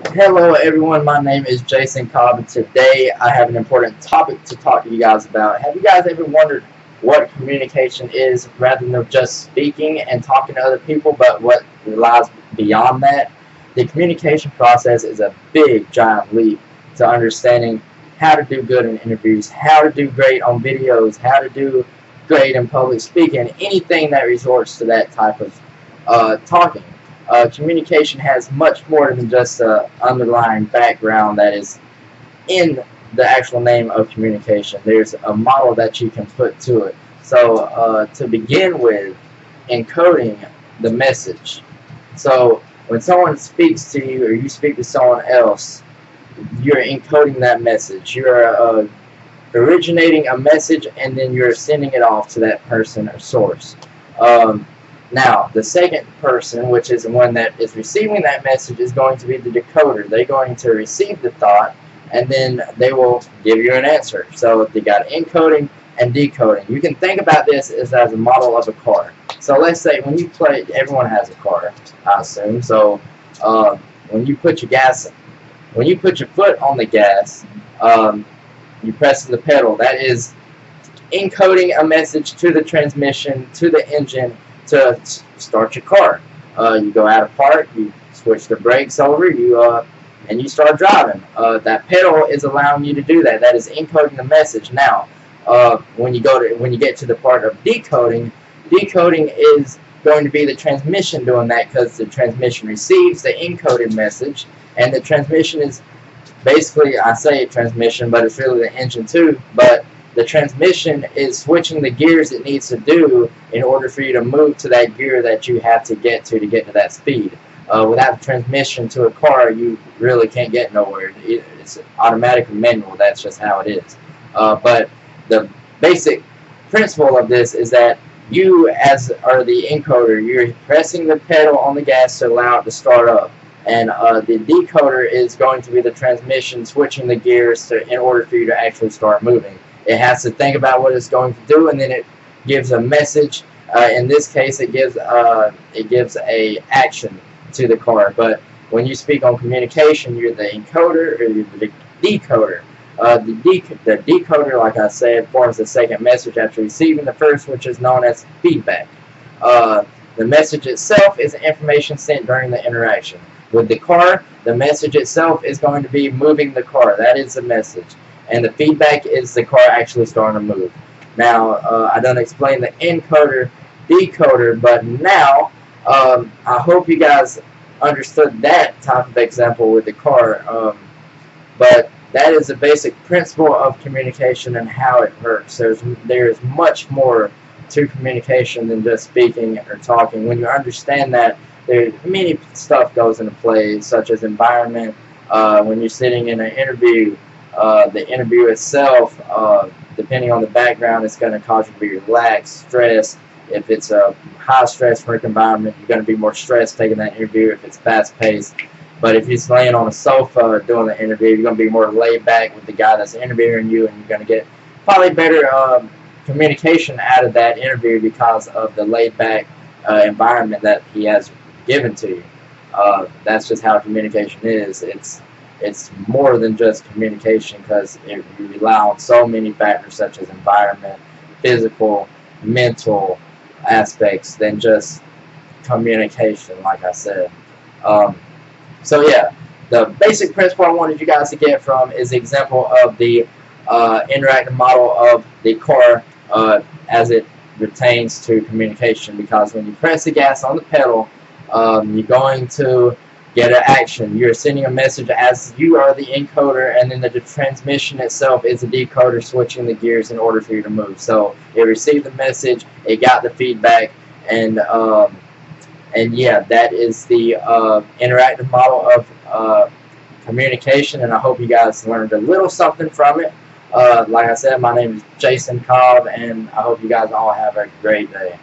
Hello everyone, my name is Jason Cobb, and today I have an important topic to talk to you guys about. Have you guys ever wondered what communication is rather than just speaking and talking to other people, but what lies beyond that? The communication process is a big, giant leap to understanding how to do good in interviews, how to do great on videos, how to do great in public speaking, anything that resorts to that type of talking. Communication has much more than just an underlying background that is in the actual name of communication. There's a model that you can put to it. So to begin with, encoding the message. So when someone speaks to you or you speak to someone else, you're encoding that message. You're originating a message and then you're sending it off to that person or source. Now, the second person, which is the one that is receiving that message, is going to be the decoder. They're going to receive the thought, and then they will give you an answer. So they got encoding and decoding. You can think about this as a model of a car. So let's say when you play, everyone has a car, I assume. So when you put your foot on the gas, you press the pedal. That is encoding a message to the transmission, to the engine, to start your car. You go out of park, you switch the brakes over, and you start driving. That pedal is allowing you to do that. That is encoding the message. Now, when you get to the part of decoding, decoding is going to be the transmission doing that, because the transmission receives the encoded message, and the transmission is basically, I say transmission, but it's really the engine too. But the transmission is switching the gears it needs to do in order for you to move to that gear that you have to get to that speed. Without the transmission to a car, you really can't get nowhere. It's automatic or manual. That's just how it is. But the basic principle of this is that you, as are the encoder, you're pressing the pedal on the gas to allow it to start up. And the decoder is going to be the transmission switching the gears in order for you to actually start moving. It has to think about what it's going to do, and then it gives a message. In this case, it gives a action to the car. But when you speak on communication, you're the encoder or you're the decoder. The decoder, like I said, forms the second message after receiving the first, which is known as feedback. The message itself is the information sent during the interaction. With the car, the message itself is going to be moving the car. That is the message. And the feedback is the car actually starting to move. Now, I done explained the encoder, decoder, but now I hope you guys understood that type of example with the car. But that is the basic principle of communication and how it works. There's much more to communication than just speaking or talking. When you understand that, there's many stuff goes into play, such as environment. When you're sitting in an interview, the interview itself, depending on the background, it's going to cause you to be relaxed, stressed. If it's a high-stress work environment, you're going to be more stressed taking that interview if it's fast-paced. But if you're just laying on a sofa doing the interview, you're going to be more laid back with the guy that's interviewing you, and you're going to get probably better communication out of that interview because of the laid-back environment that he has given to you. That's just how communication is. It's more than just communication, because you rely on so many factors such as environment, physical, mental aspects than just communication, like I said. So yeah, the basic principle I wanted you guys to get from is the example of the interactive model of the car as it pertains to communication, because when you press the gas on the pedal, you're going to get an action. You're sending a message as you are the encoder, and then the transmission itself is the decoder switching the gears in order for you to move. So it received the message, it got the feedback, and yeah, that is the interactive model of communication, and I hope you guys learned a little something from it. Like I said, my name is Jason Cobb, and I hope you guys all have a great day.